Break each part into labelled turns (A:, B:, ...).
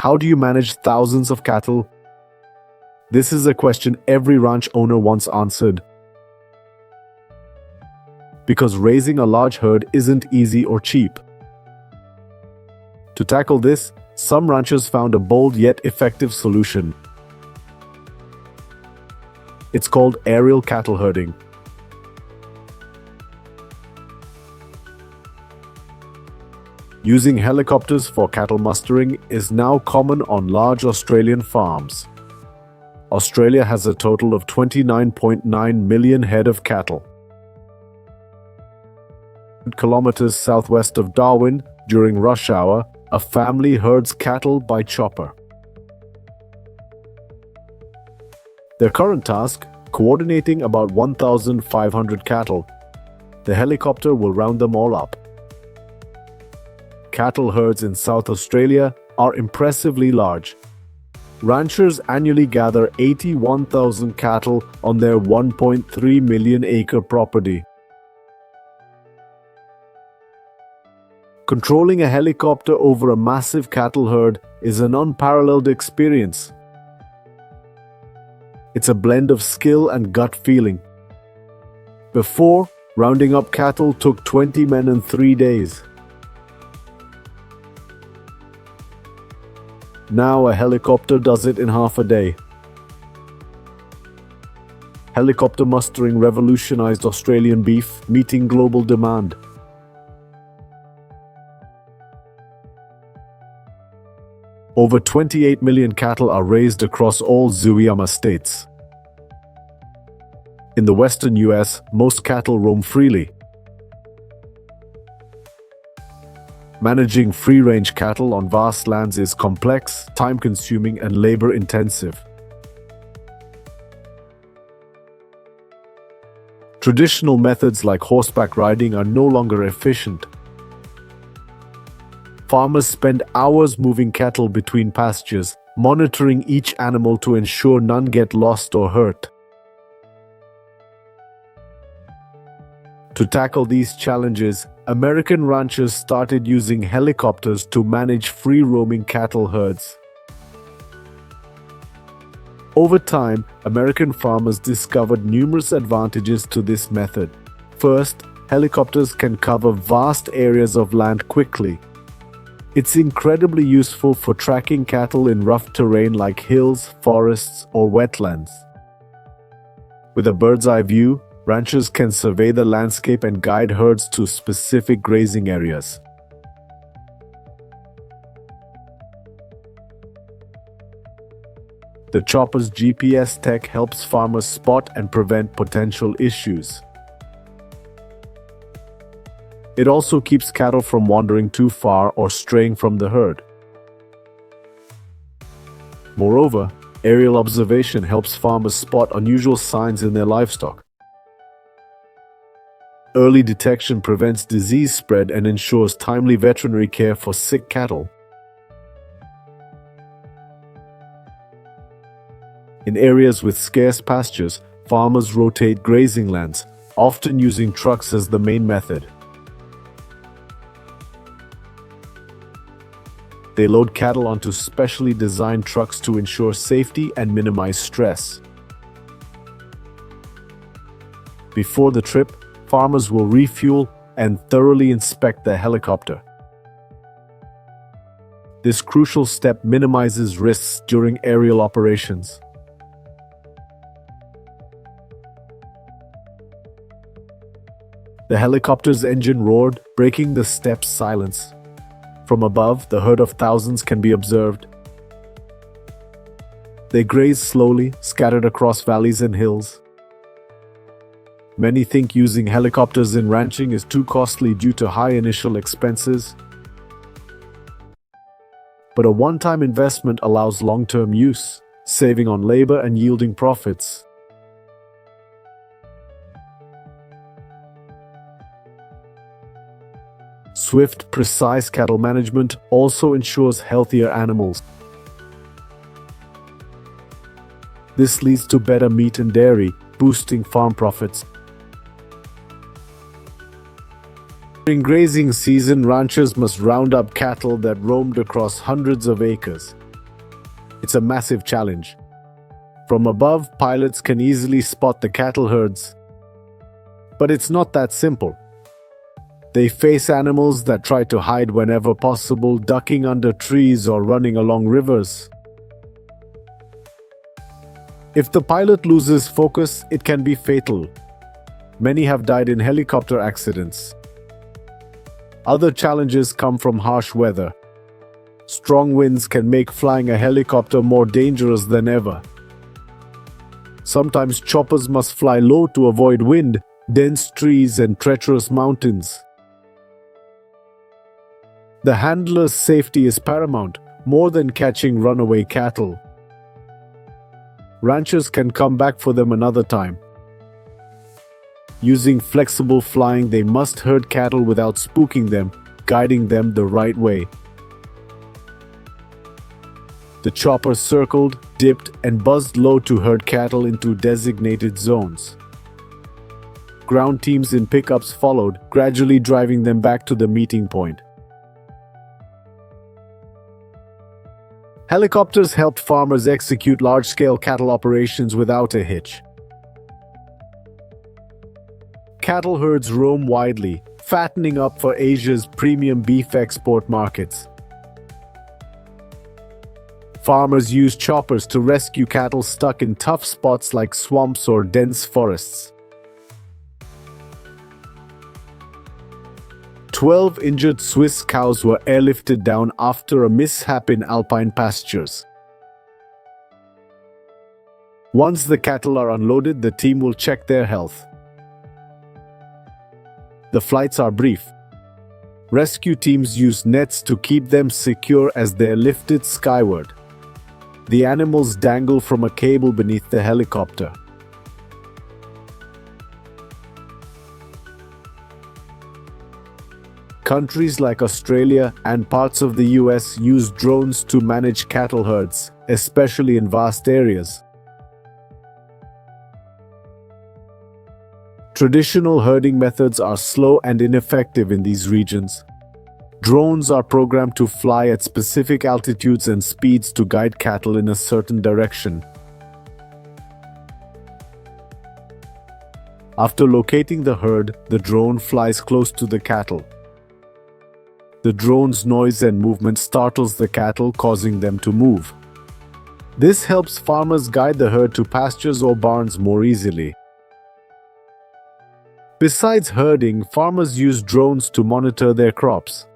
A: How do you manage thousands of cattle? This is a question every ranch owner wants answered. Because raising a large herd isn't easy or cheap. To tackle this, some ranchers found a bold yet effective solution. It's called aerial cattle herding. Using helicopters for cattle mustering is now common on large Australian farms. Australia has a total of 29.9 million head of cattle. Kilometers southwest of Darwin, during rush hour, a family herds cattle by chopper. Their current task: coordinating about 1,500 cattle. The helicopter will round them all up. Cattle herds in South Australia are impressively large. Ranchers annually gather 81,000 cattle on their 1.3 million acre property. Controlling a helicopter over a massive cattle herd is an unparalleled experience. It's a blend of skill and gut feeling. Before, rounding up cattle took 20 men in 3 days. Now a helicopter does it in half a day. Helicopter mustering revolutionized Australian beef, meeting global demand. Over 28 million cattle are raised across all Zuyama states. In the western US, most cattle roam freely. Managing free-range cattle on vast lands is complex, time-consuming, and labor-intensive. Traditional methods like horseback riding are no longer efficient. Farmers spend hours moving cattle between pastures, monitoring each animal to ensure none get lost or hurt. To tackle these challenges, American ranchers started using helicopters to manage free-roaming cattle herds. Over time, American farmers discovered numerous advantages to this method. First, helicopters can cover vast areas of land quickly. It's incredibly useful for tracking cattle in rough terrain like hills, forests, or wetlands. With a bird's-eye view, ranchers can survey the landscape and guide herds to specific grazing areas. The chopper's GPS tech helps farmers spot and prevent potential issues. It also keeps cattle from wandering too far or straying from the herd. Moreover, aerial observation helps farmers spot unusual signs in their livestock. Early detection prevents disease spread and ensures timely veterinary care for sick cattle. In areas with scarce pastures, farmers rotate grazing lands, often using trucks as the main method. They load cattle onto specially designed trucks to ensure safety and minimize stress. Before the trip, farmers will refuel and thoroughly inspect their helicopter. This crucial step minimizes risks during aerial operations. The helicopter's engine roared, breaking the steppes' silence. From above, the herd of thousands can be observed. They graze slowly, scattered across valleys and hills. Many think using helicopters in ranching is too costly due to high initial expenses. But a one-time investment allows long-term use, saving on labor and yielding profits. Swift, precise cattle management also ensures healthier animals. This leads to better meat and dairy, boosting farm profits. During grazing season, ranchers must round up cattle that roamed across hundreds of acres. It's a massive challenge. From above, pilots can easily spot the cattle herds. But it's not that simple. They face animals that try to hide whenever possible, ducking under trees or running along rivers. If the pilot loses focus, it can be fatal. Many have died in helicopter accidents. Other challenges come from harsh weather. Strong winds can make flying a helicopter more dangerous than ever. Sometimes choppers must fly low to avoid wind, dense trees, and treacherous mountains. The handler's safety is paramount, more than catching runaway cattle. Ranchers can come back for them another time. Using flexible flying, they must herd cattle without spooking them, guiding them the right way. The chopper circled, dipped, and buzzed low to herd cattle into designated zones. Ground teams in pickups followed, gradually driving them back to the meeting point. Helicopters helped farmers execute large-scale cattle operations without a hitch. Cattle herds roam widely, fattening up for Asia's premium beef export markets. Farmers use choppers to rescue cattle stuck in tough spots like swamps or dense forests. 12 injured Swiss cows were airlifted down after a mishap in alpine pastures. Once the cattle are unloaded, the team will check their health. The flights are brief. Rescue teams use nets to keep them secure as they're lifted skyward. The animals dangle from a cable beneath the helicopter. Countries like Australia and parts of the US use drones to manage cattle herds, especially in vast areas. Traditional herding methods are slow and ineffective in these regions. Drones are programmed to fly at specific altitudes and speeds to guide cattle in a certain direction. After locating the herd, the drone flies close to the cattle. The drone's noise and movement startles the cattle, causing them to move. This helps farmers guide the herd to pastures or barns more easily. Besides herding, farmers use drones to monitor their crops.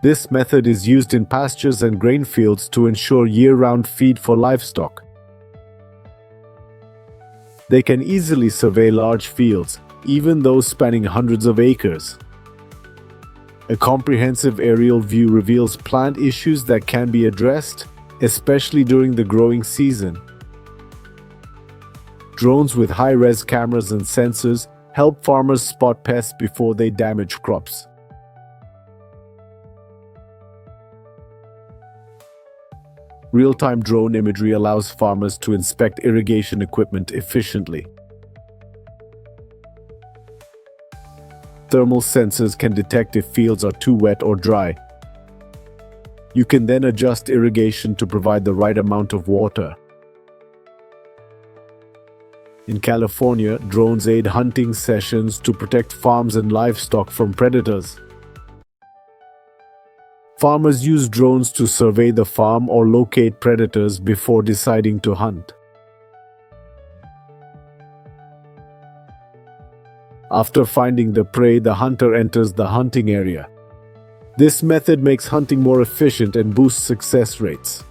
A: This method is used in pastures and grain fields to ensure year-round feed for livestock. They can easily survey large fields, even those spanning hundreds of acres. A comprehensive aerial view reveals plant issues that can be addressed, especially during the growing season. Drones with high-res cameras and sensors help farmers spot pests before they damage crops. Real-time drone imagery allows farmers to inspect irrigation equipment efficiently. Thermal sensors can detect if fields are too wet or dry. You can then adjust irrigation to provide the right amount of water. In California, drones aid hunting sessions to protect farms and livestock from predators. Farmers use drones to survey the farm or locate predators before deciding to hunt. After finding the prey, the hunter enters the hunting area. This method makes hunting more efficient and boosts success rates.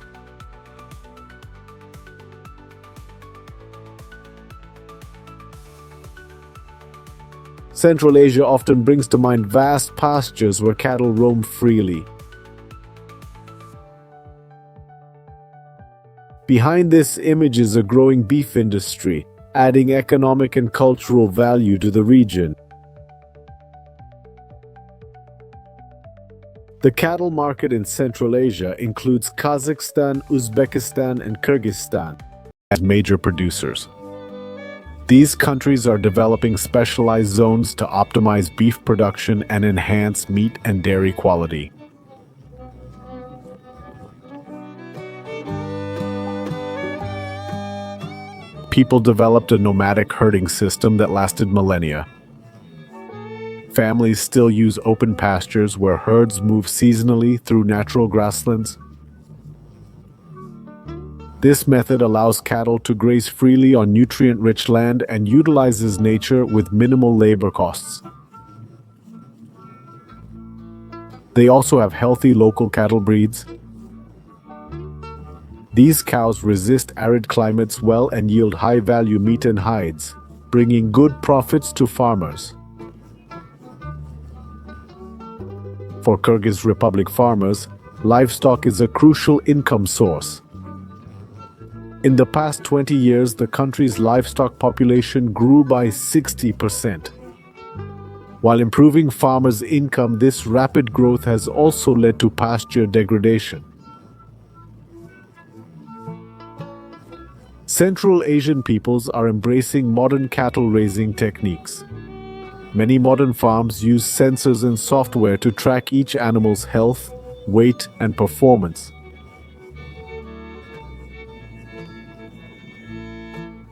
A: Central Asia often brings to mind vast pastures where cattle roam freely. Behind this image is a growing beef industry, adding economic and cultural value to the region. The cattle market in Central Asia includes Kazakhstan, Uzbekistan, and Kyrgyzstan as major producers. These countries are developing specialized zones to optimize beef production and enhance meat and dairy quality. people developed a nomadic herding system that lasted millennia. Families still use open pastures where herds move seasonally through natural grasslands. This method allows cattle to graze freely on nutrient-rich land and utilizes nature with minimal labor costs. They also have healthy local cattle breeds. These cows resist arid climates well and yield high-value meat and hides, bringing good profits to farmers. For Kyrgyz Republic farmers, livestock is a crucial income source. In the past 20 years, the country's livestock population grew by 60%. While improving farmers' income, this rapid growth has also led to pasture degradation. Central Asian peoples are embracing modern cattle raising techniques. Many modern farms use sensors and software to track each animal's health, weight, and performance.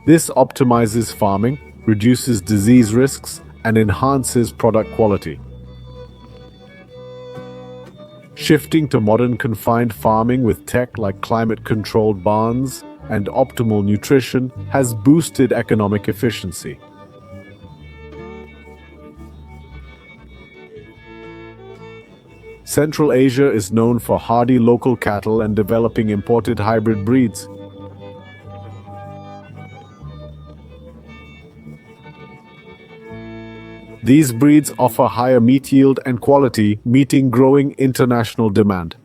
A: This optimizes farming, reduces disease risks, and enhances product quality. Shifting to modern confined farming with tech like climate-controlled barns and optimal nutrition has boosted economic efficiency. Central Asia is known for hardy local cattle and developing imported hybrid breeds. These breeds offer higher meat yield and quality, meeting growing international demand.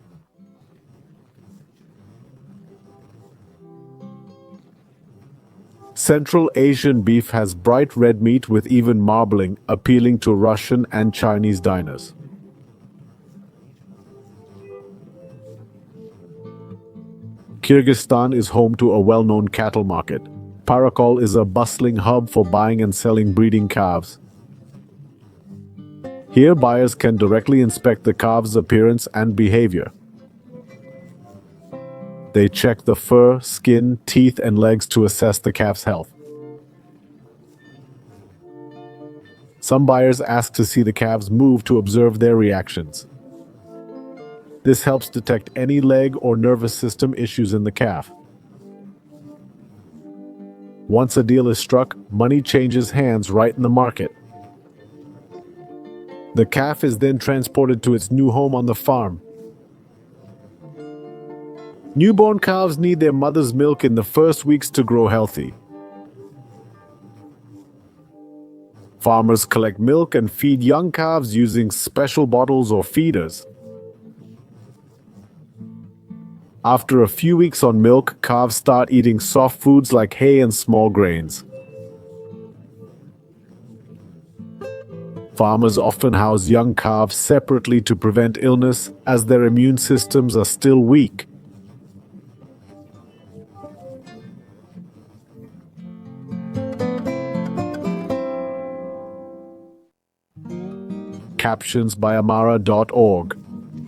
A: Central Asian beef has bright red meat with even marbling, appealing to Russian and Chinese diners. Kyrgyzstan is home to a well-known cattle market. Parakol is a bustling hub for buying and selling breeding calves. Here, buyers can directly inspect the calf's appearance and behavior. They check the fur, skin, teeth, and legs to assess the calf's health. Some buyers ask to see the calves move to observe their reactions. This helps detect any leg or nervous system issues in the calf. Once a deal is struck, money changes hands right in the market. The calf is then transported to its new home on the farm. Newborn calves need their mother's milk in the first weeks to grow healthy. Farmers collect milk and feed young calves using special bottles or feeders. After a few weeks on milk, calves start eating soft foods like hay and small grains. Farmers often house young calves separately to prevent illness, as their immune systems are still weak. Captions by Amara.org.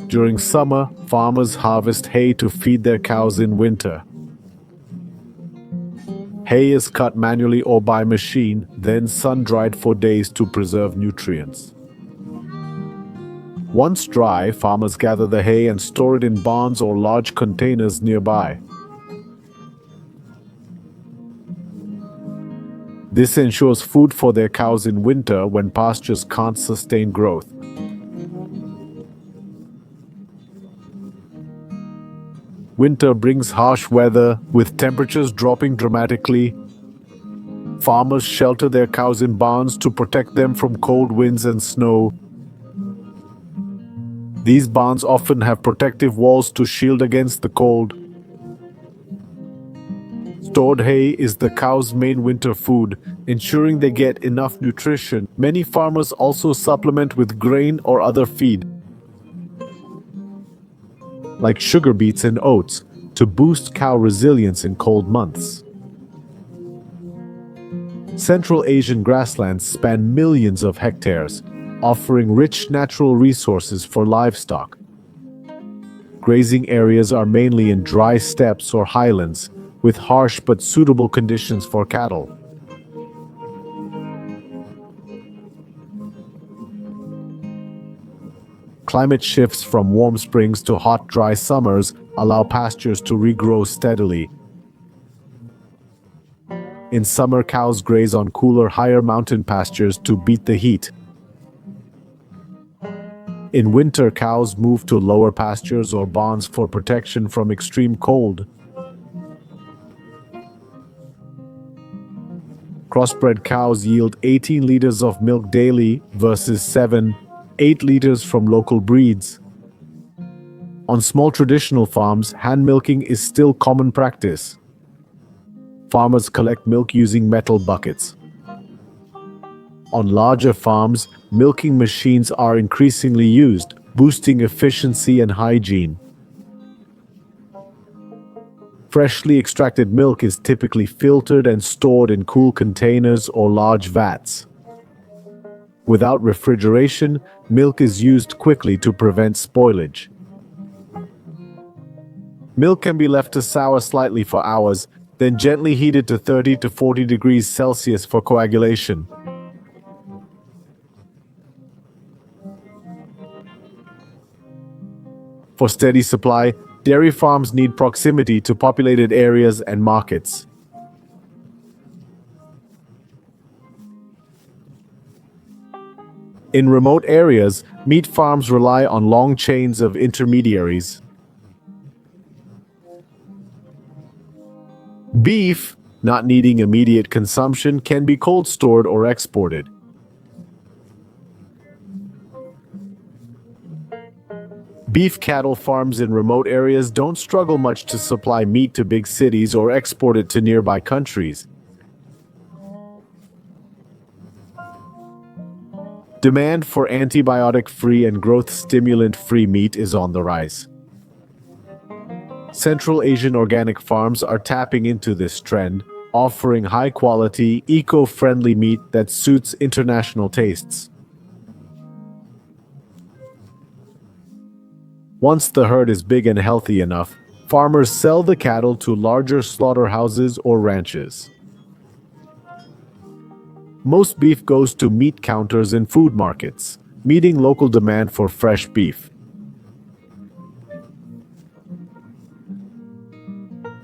A: During summer, farmers harvest hay to feed their cows in winter. Hay is cut manually or by machine, then sun-dried for days to preserve nutrients. Once dry, farmers gather the hay and store it in barns or large containers nearby. This ensures food for their cows in winter when pastures can't sustain growth. Winter brings harsh weather, with temperatures dropping dramatically. Farmers shelter their cows in barns to protect them from cold winds and snow. These barns often have protective walls to shield against the cold. Stored hay is the cow's main winter food, ensuring they get enough nutrition. Many farmers also supplement with grain or other feed, like sugar beets and oats, to boost cow resilience in cold months. Central Asian grasslands span millions of hectares, offering rich natural resources for livestock. Grazing areas are mainly in dry steppes or highlands, with harsh but suitable conditions for cattle. Climate shifts from warm springs to hot, dry summers allow pastures to regrow steadily. In summer, cows graze on cooler, higher mountain pastures to beat the heat. In winter, cows move to lower pastures or barns for protection from extreme cold. Crossbred cows yield 18 liters of milk daily versus 7-8 liters from local breeds. On small traditional farms, hand milking is still common practice. Farmers collect milk using metal buckets. On larger farms, milking machines are increasingly used, boosting efficiency and hygiene. Freshly extracted milk is typically filtered and stored in cool containers or large vats. Without refrigeration, milk is used quickly to prevent spoilage. Milk can be left to sour slightly for hours, then gently heated to 30 to 40 degrees Celsius for coagulation. For steady supply, dairy farms need proximity to populated areas and markets. In remote areas, meat farms rely on long chains of intermediaries. Beef, not needing immediate consumption, can be cold stored or exported. Beef cattle farms in remote areas don't struggle much to supply meat to big cities or export it to nearby countries. Demand for antibiotic-free and growth stimulant-free meat is on the rise. Central Asian organic farms are tapping into this trend, offering high-quality, eco-friendly meat that suits international tastes. Once the herd is big and healthy enough, farmers sell the cattle to larger slaughterhouses or ranches. Most beef goes to meat counters in food markets, meeting local demand for fresh beef.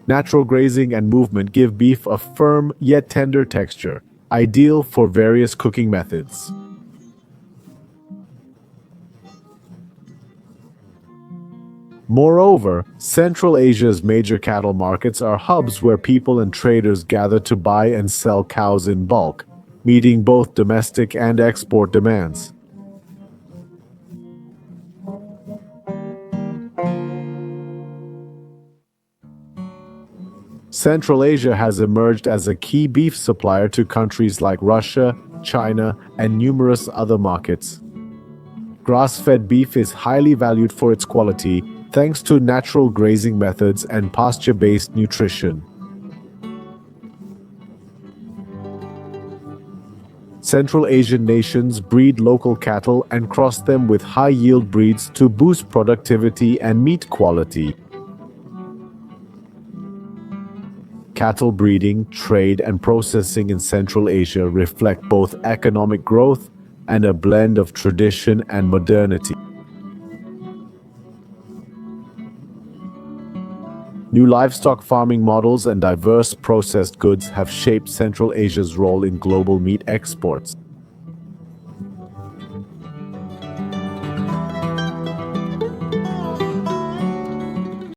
A: Natural grazing and movement give beef a firm yet tender texture, ideal for various cooking methods. Moreover, Central Asia's major cattle markets are hubs where people and traders gather to buy and sell cows in bulk, meeting both domestic and export demands. Central Asia has emerged as a key beef supplier to countries like Russia, China, and numerous other markets. Grass-fed beef is highly valued for its quality, thanks to natural grazing methods and pasture-based nutrition. Central Asian nations breed local cattle and cross them with high-yield breeds to boost productivity and meat quality. Cattle breeding, trade, and processing in Central Asia reflect both economic growth and a blend of tradition and modernity. New livestock farming models and diverse processed goods have shaped Central Asia's role in global meat exports.